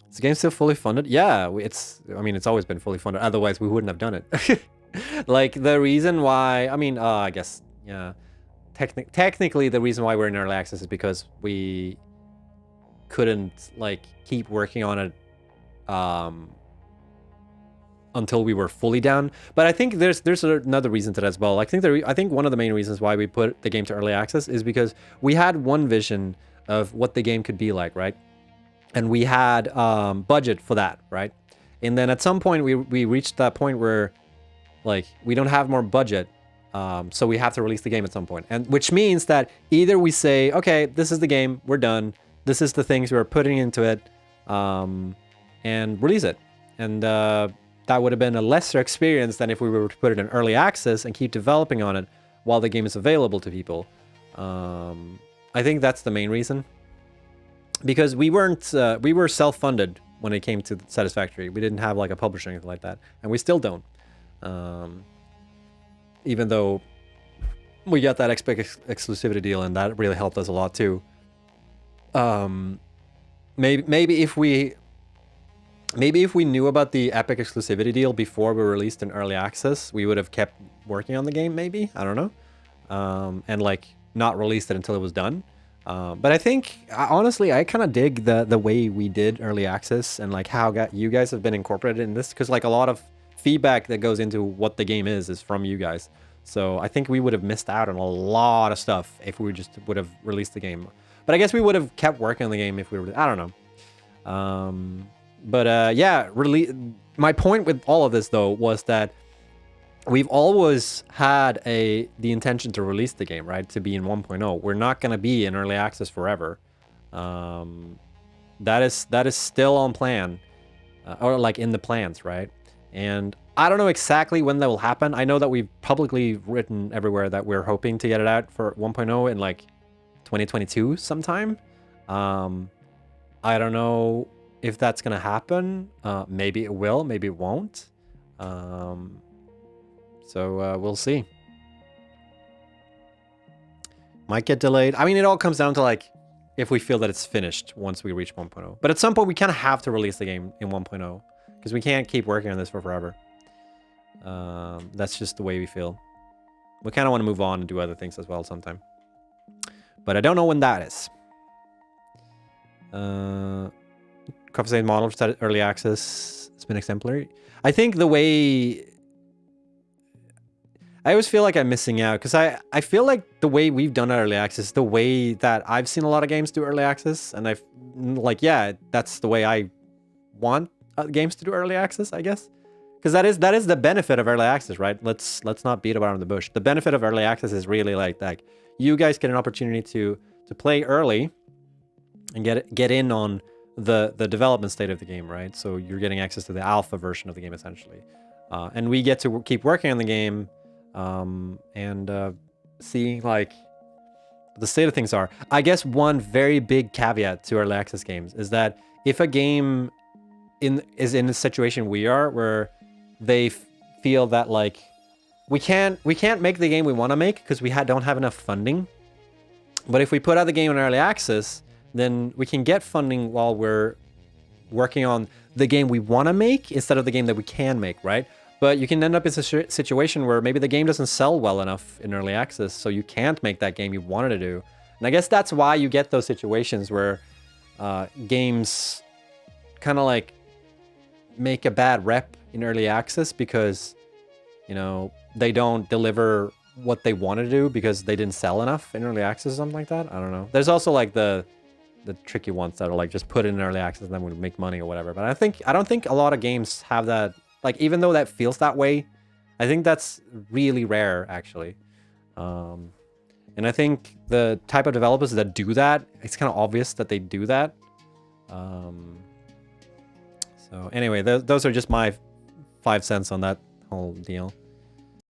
Is the game still fully funded? Yeah, I mean, it's always been fully funded. Otherwise, we wouldn't have done it. Like, the reason why, I mean, I guess, yeah. Technically, the reason why we're in early access is because we couldn't, like, keep working on it until we were fully down. But I think there's another reason to that as well. I think one of the main reasons why we put the game to early access is because we had one vision of what the game could be like, right? And we had budget for that, right? And then at some point we reached that point where, like, we don't have more budget, so we have to release the game at some point. And which means that either we say, okay, this is the game, we're done, this is the things we're putting into it, and release it. And that would have been a lesser experience than if we were to put it in early access and keep developing on it while the game is available to people. I think that's the main reason. Because we were self-funded when it came to Satisfactory. We didn't have like a publisher or anything like that, and we still don't. Even though we got that exclusivity deal, and that really helped us a lot too. Maybe if we knew about the Epic exclusivity deal before we released in early access, we would have kept working on the game. Maybe, I don't know, and like not released it until it was done. But I think, honestly, I kind of dig the way we did early access and like how you guys have been incorporated in this, because like a lot of feedback that goes into what the game is from you guys. So I think we would have missed out on a lot of stuff if we just would have released the game. But I guess we would have kept working on the game if we were, I don't know. Yeah, my point with all of this though was that we've always had the intention to release the game, right? To be in 1.0. We're not going to be in early access forever. That is still on plan, or like in the plans, right? And I don't know exactly when that will happen. I know that we've publicly written everywhere that we're hoping to get it out for 1.0 in like 2022 sometime. I don't know if that's going to happen. Maybe it will, maybe it won't. So we'll see. Might get delayed. I mean, it all comes down to like if we feel that it's finished once we reach 1.0. But at some point, we kind of have to release the game in 1.0 because we can't keep working on this for forever. That's just the way we feel. We kind of want to move on and do other things as well sometime. But I don't know when that is. Compensated model for early access has been exemplary. I think the way... I always feel like I'm missing out because I feel like the way we've done early access, the way that I've seen a lot of games do early access, and I've like, yeah, that's the way I want games to do early access, I guess. Because that is the benefit of early access, right? Let's not beat about the bush. The benefit of early access is really like that you guys get an opportunity to play early and get in on the development state of the game, right? So you're getting access to the alpha version of the game essentially, and we get to keep working on the game. And seeing like the state of things are. I guess one very big caveat to early access games is that if a game is in a situation we are where they feel that like we can't make the game we want to make because we don't have enough funding, but if we put out the game in early access, then we can get funding while we're working on the game we want to make instead of the game that we can make, right? But you can end up in a situation where maybe the game doesn't sell well enough in early access, so you can't make that game you wanted to do. And I guess that's why you get those situations where games kind of like make a bad rep in early access because, you know, they don't deliver what they want to do because they didn't sell enough in early access or something like that. I don't know. There's also like the tricky ones that are like just put it in early access and then we make money or whatever. But I don't think a lot of games have that. Like, even though that feels that way, I think that's really rare, actually. And I think the type of developers that do that, it's kind of obvious that they do that. So anyway, those are just my 5 cents on that whole deal.